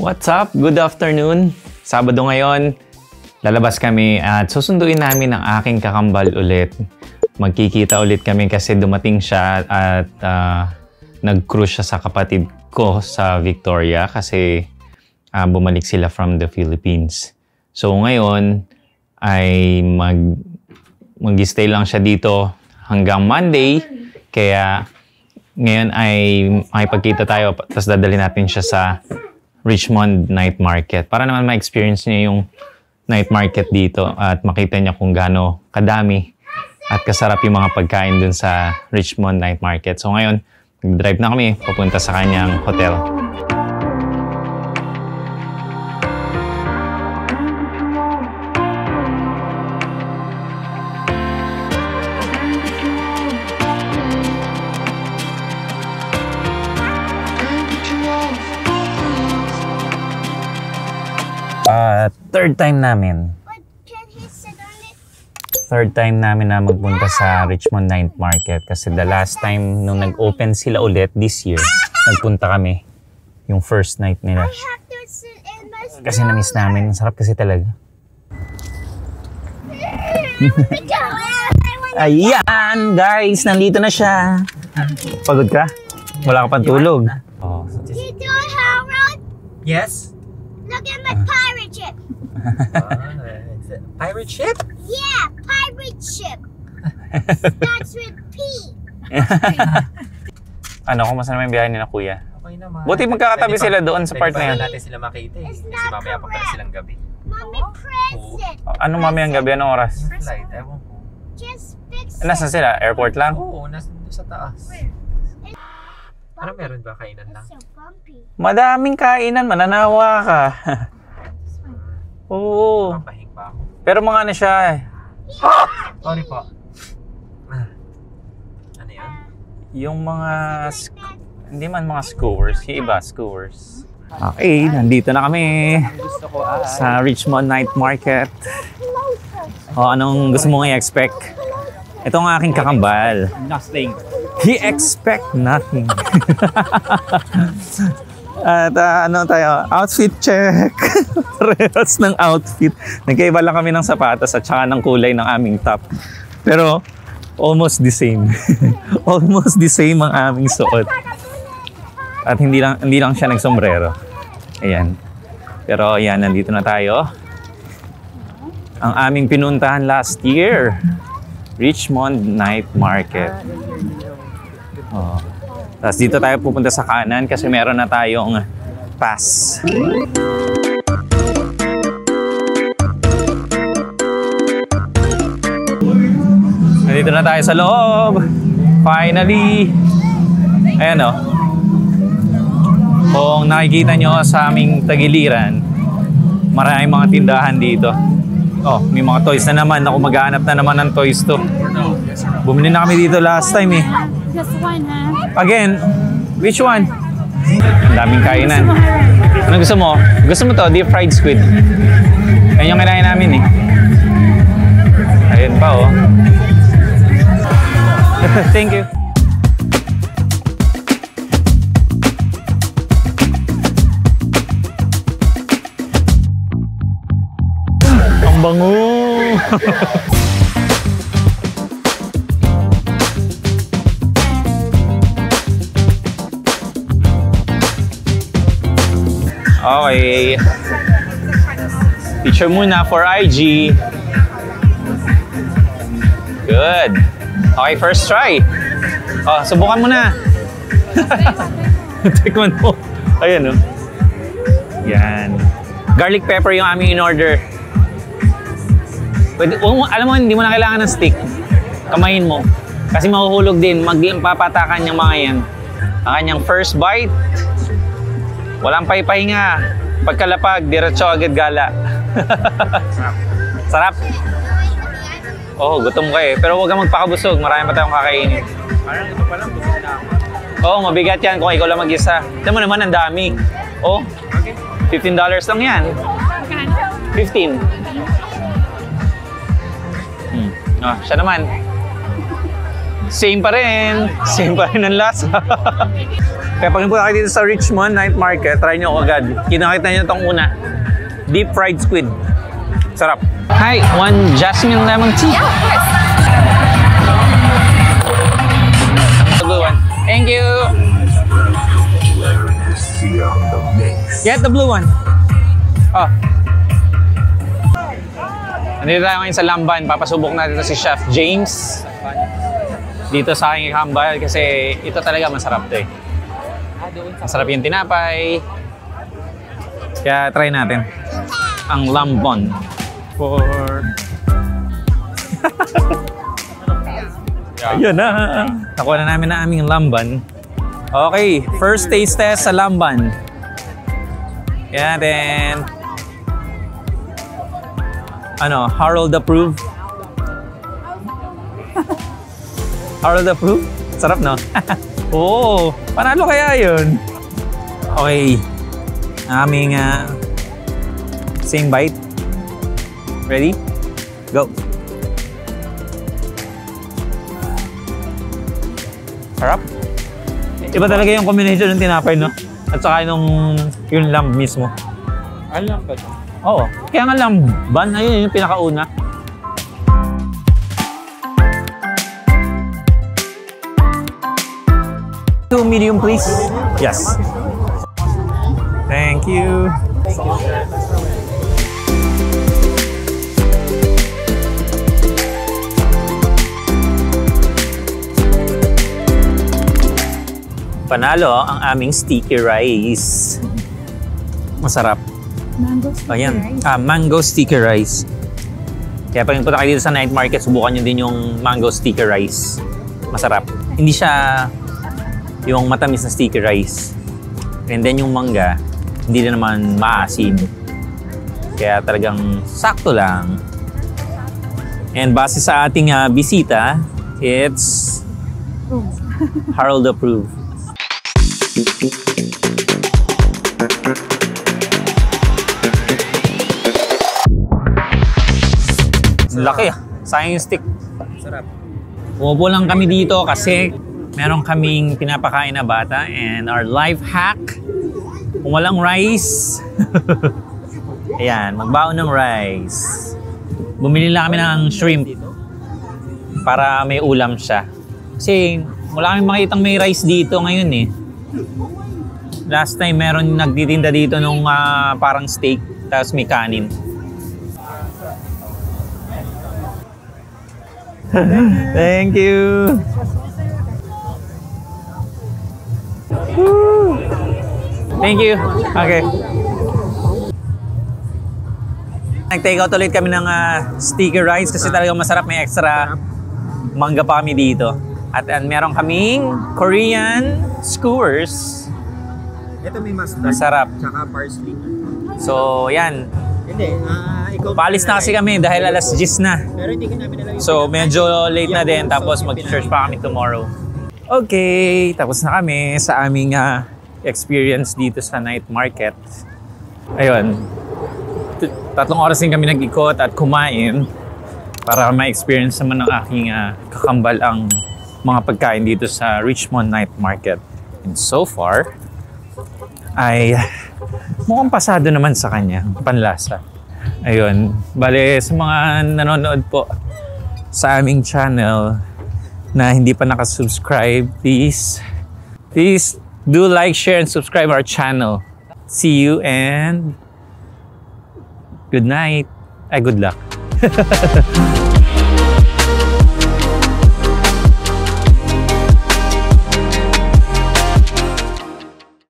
What's up? Good afternoon. Sabado ngayon, lalabas kami at susunduin namin ang aking kakambal ulit. Magkikita ulit kami kasi dumating siya at nag-cruise siya sa kapatid ko sa Victoria kasi bumalik sila from the Philippines. So ngayon ay mag-stay lang siya dito hanggang Monday. Kaya ngayon ay makipagkita tayo tapos dadalhin natin siya sa Richmond Night Market para naman ma-experience niya yung night market dito at makita niya kung gaano kadami at kasarap yung mga pagkain dun sa Richmond Night Market. So ngayon, nag-drive na kami papunta sa kanyang hotel. Third time namin. Third time namin na magpunta sa Richmond Night Market kasi the last time nung nag-open sila ulit this year, nagpunta kami yung first night nila. Kasi na-miss namin. Sarap kasi talaga. Ayan guys, nandito na siya. Pagod ka? Wala ka pang tulog? Oh. Yes? Look at my pirate ship. Pirate ship? Yeah, pirate ship. Starts with P. Ano, kumusta naman yung biyahe ni na kuya? Okay naman. Buti magkakatabi sila doon sa part na yun. Natin sila makita eh. Kasi mamaya pa pala silang gabi. Mommy, present. Anong mamayang gabi? Anong oras? Yung flight, ewan ko. Just fix it. Nasaan sila? Airport lang? Oo, nasa sa taas. Ano meron ba? Kainan lang? So bumpy. Madaming kainan, mananawa ka. Oo. Papahing pa ako. Pero mga ano siya eh. Sorry po. Ano yun? Yung mga... Hindi man mga skewers. Yung iba, skewers. Okay, nandito na kami Gusto ko sa Richmond Night Market. O, anong gusto mong i-expect? Ito ang aking kakambal. nothing. He expect nothing. At ano tayo? Outfit check. Parehas ng outfit. Nagkaiba lang kami ng sapatos at saka ng kulay ng aming top. Pero almost the same. Almost the same ang aming suot. At hindi lang siya nagsombrero. Ayan. Pero ayan, nandito na tayo. Ang aming pinuntahan last year. Richmond Night Market. Oh. Tapos dito tayo pupunta sa kanan kasi meron na tayong pass. Nandito na tayo sa loob. Finally. Ayan o. Kung nakikita nyo sa aming tagiliran, maraming mga tindahan dito. Oh, may mga toys na naman. Ako maghahanap na naman ng toys to. Bumili na kami dito last time eh. Just one, huh? Again, which one? Ang daming kainan. Ano gusto mo? Gusto mo to? Deep fried squid. Yan yung kinain namin eh. Ayun pa oh. Thank you. Ang bango! Okay. Picture muna for IG. Good. Okay, first try. Oh, subukan mo na. Tikman mo. Ayan, oh. Yan. Garlic pepper yung aming in-order. Pwede, alam mo, hindi mo na kailangan ng stick. Kamayin mo. Kasi mahuhulog din. Magpapatakan yung mga yan. Ang kanyang first bite. Walang pahipahinga. Pagkalapag, diretso agad gala. Sarap. Oo, gutom ka eh. Pero huwag kang magpakabusog. Marami pa tayong kakainin. Parang ito pa lang, busog na ako. Oo, mabigat yan kung ikaw lang mag-isa. Tignan mo naman, ang dami. Oh, $15 lang yan. 15. Ah, siya naman. Same pa rin. Same pa rin ang lasa. Kaya pag nagpunta kayo dito sa Richmond Night Market, try nyo agad. Kinakita nyo itong una. Deep fried squid. Sarap. Hi, one jasmine lemon tea. Yeah, of course. The blue one. Thank you. Get the blue one. Oh. Nandito tayo ngayon sa Lamban. Papasubok natin ito si Chef James. Dito sa aking kakambal kasi ito talaga masarap to eh. Masarap yung tinapay. Kaya try natin. Ang lambon. Ayun na. Nakuha na namin na aming lamban. Okay, first taste test sa lamban. Yan natin. Ano, Harold approved. Harold approved? Sarap, no? Oo, panalo kaya yun. Okay. Aming same bite. Ready? Go. Sarap. Iba talaga yung combination ng tinapay, no? At saka yung lamb mismo. Alam ba ito? Oo. Kaya nga lamban, ayun yung pinakauna. Two medium, please. Yes. Thank you. Panalo ang aming sticky rice. Masarap. Mango sticky Ayan. rice. Mango sticky rice. Kaya pag punta kayo dito sa night market, subukan nyo din yung mango sticky rice. Masarap. Hindi siya yung matamis na sticky rice. And then yung mangga, hindi na naman maasim. Kaya talagang sakto lang. And base sa ating bisita, it's Harold approved. Laki ah. Sayang yung stick. Sarap. Umupo lang kami dito kasi meron kaming pinapakain na bata and our life hack, kung walang rice, ayan, magbaon ng rice. Bumili lang kami ng shrimp para may ulam siya. Kasi wala kami makitang may rice dito ngayon eh. Last time meron nagtitinda dito nung parang steak, tapos may kanin. Thank you. Woo. Thank you. Okay. Nag-take out ulit kami ng sticky rice kasi talagang masarap. May extra mangga pa kami dito. At meron kaming Korean skewers. Ito may mustard. Masarap. Tsaka parsley. So, yan. Hindi, ikaw. Paalis na kasi kami dahil alas 10 na. Pero hindi ka namin nalagay. So, medyo late na din. Tapos mag-church pa kami tomorrow. Okay, tapos na kami sa aming experience dito sa night market. Ayun. 3 oras din kami nag-ikot at kumain para ma-experience naman ng aking kakambal ang mga pagkain dito sa Richmond Night Market. And so far, ay mukhang pasado naman sa kanya, panlasa. Ayun, bale sa mga nanonood po sa aming channel na hindi pa nakasubscribe, please do like, share, and subscribe our channel. See you and good night. Ay, good luck.